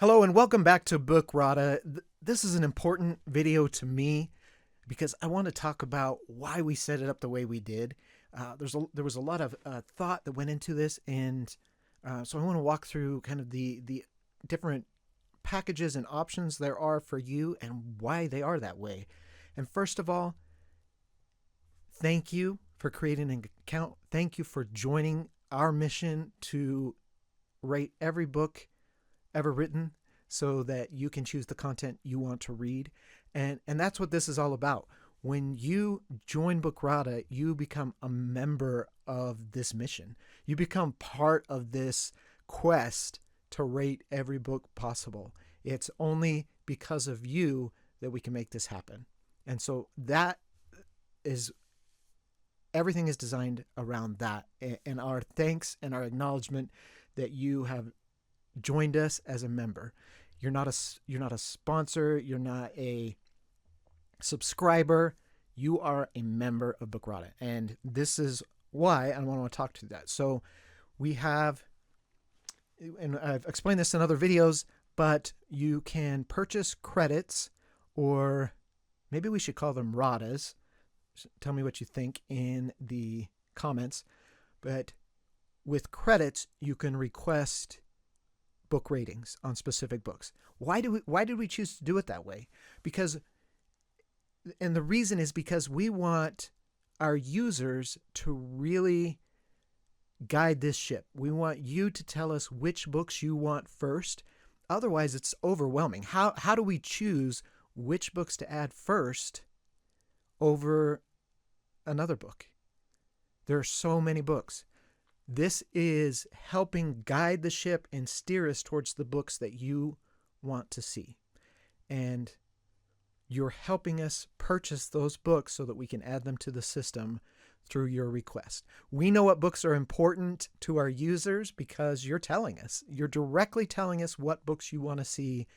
Hello and welcome back to Bookrata. This is an important video to me because I want to talk about why we set it up the way we did. There was a lot of thought that went into this, and so I want to walk through kind of the different packages and options there are for you and why they are that way. And first of all, thank you for creating an account. Thank you for joining our mission to rate every book ever written so that you can choose the content you want to read. And that's what this is all about. When you join Bookrata, you become a member of this mission. You become part of this quest to rate every book possible. It's only because of you that we can make this happen. And so that is everything is designed around that. And our thanks and our acknowledgement that you have joined us as a member. You're not a sponsor, you're not a subscriber, you are a member of Bookrata. And this is why I want to talk to that. So we have, and I've explained this in other videos, but you can purchase credits, or maybe we should call them radas. Tell me what you think in the comments. But with credits, you can request book ratings on specific books. Why did we choose to do it that way? And the reason is because we want our users to really guide this ship. We want you to tell us which books you want first. Otherwise, it's overwhelming. How do we choose which books to add first over another book? There are so many books. This is helping guide the ship and steer us towards the books that you want to see. And you're helping us purchase those books so that we can add them to the system through your request. We know what books are important to our users because you're telling us. You're directly telling us what books you want to see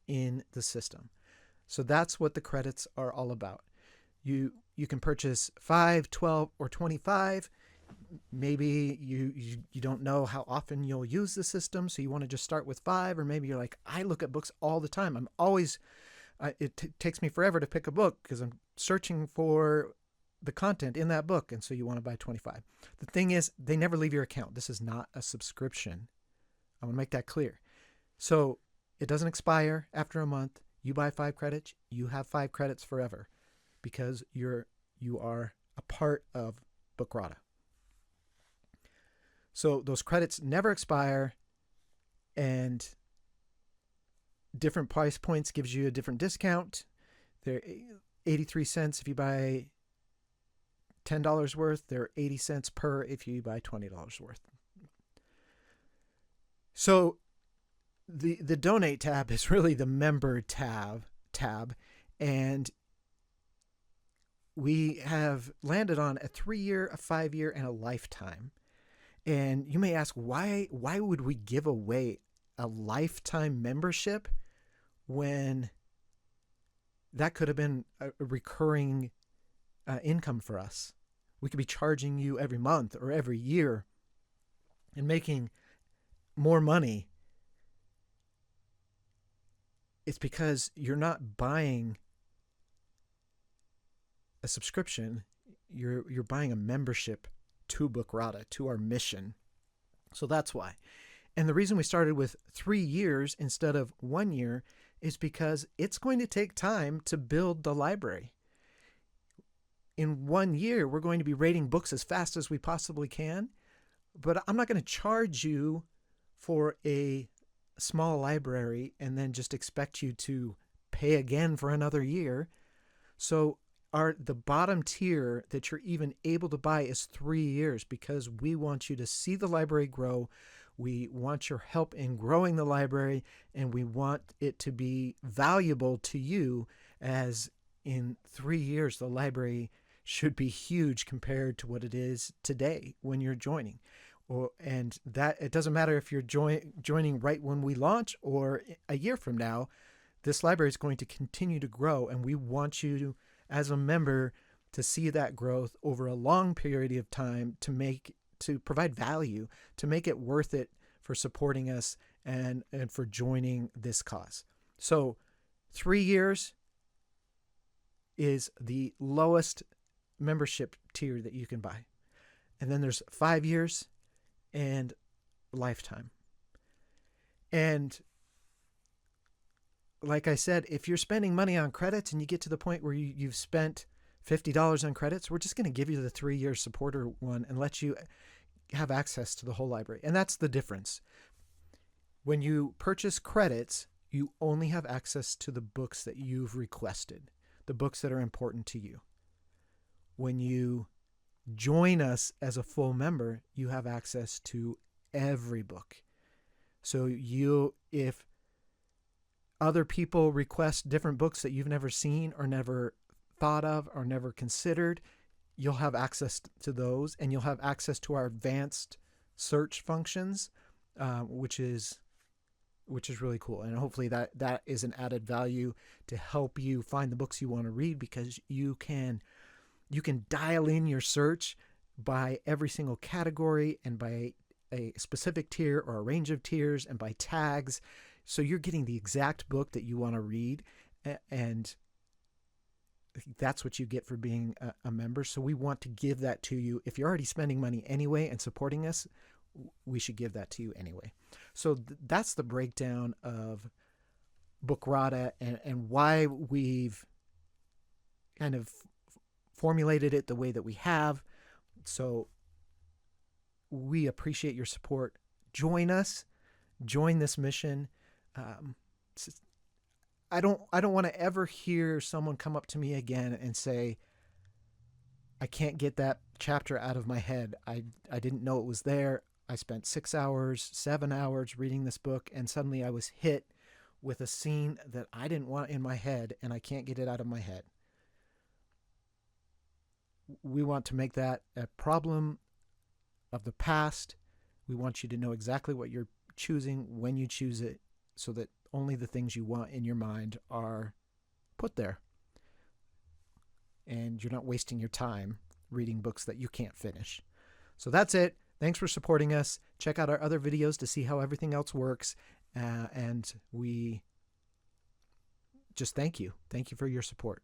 in the system. So that's what the credits are all about. You can purchase 5, 12, or 25. Maybe you don't know how often you'll use the system, so you want to just start with 5, or maybe you're like, I look at books all the time. I'm always, it takes me forever to pick a book because I'm searching for the content in that book, and so you want to buy 25. The thing is, they never leave your account. This is not a subscription. I want to make that clear. So it doesn't expire after a month. You buy 5 credits, you have 5 credits forever because you are a part of Bookrata. So those credits never expire, and different price points gives you a different discount. They're 83 cents if you buy $10 worth. They're 80 cents per if you buy $20 worth. So the donate tab is really the member tab, and we have landed on a 3-year, a 5-year, and a lifetime. And you may ask, why would we give away a lifetime membership when that could have been a recurring income for us? We could be charging you every month or every year and making more money. It's because you're not buying a subscription, you're buying a membership to Bookrata, to our mission. So that's why. And the reason we started with 3 years instead of 1 year is because it's going to take time to build the library. In 1 year, we're going to be rating books as fast as we possibly can, but I'm not going to charge you for a small library and then just expect you to pay again for another year. So the bottom tier that you're even able to buy is 3 years because we want you to see the library grow. We want your help in growing the library, and we want it to be valuable to you, as in 3 years the library should be huge compared to what it is today when you're joining. And that it doesn't matter if you're joining right when we launch or a year from now. This library is going to continue to grow, and we want you as a member to see that growth over a long period of time to provide value, to make it worth it for supporting us and for joining this cause. So 3 years is the lowest membership tier that you can buy. And then there's 5 years and lifetime. And like I said, if you're spending money on credits and you get to the point where you've spent $50 on credits, we're just going to give you the 3-year supporter one and let you have access to the whole library. And that's the difference. When you purchase credits, you only have access to the books that you've requested, the books that are important to you. When you join us as a full member, you have access to every book. So if other people request different books that you've never seen or never thought of or never considered, you'll have access to those, and you'll have access to our advanced search functions, which is really cool. And hopefully that is an added value to help you find the books you want to read, because you can dial in your search by every single category and by a specific tier or a range of tiers and by tags. So you're getting the exact book that you want to read, and that's what you get for being a member. So we want to give that to you. If you're already spending money anyway and supporting us, we should give that to you anyway. So that's the breakdown of Bookrata and why we've kind of formulated it the way that we have. So we appreciate your support. Join us. Join this mission. I don't want to ever hear someone come up to me again and say, I can't get that chapter out of my head. I didn't know it was there. I spent 6 hours, 7 hours reading this book, and suddenly I was hit with a scene that I didn't want in my head, and I can't get it out of my head. We want to make that a problem of the past. We want you to know exactly what you're choosing when you choose it, so that only the things you want in your mind are put there. And you're not wasting your time reading books that you can't finish. So that's it. Thanks for supporting us. Check out our other videos to see how everything else works. And we just thank you. Thank you for your support.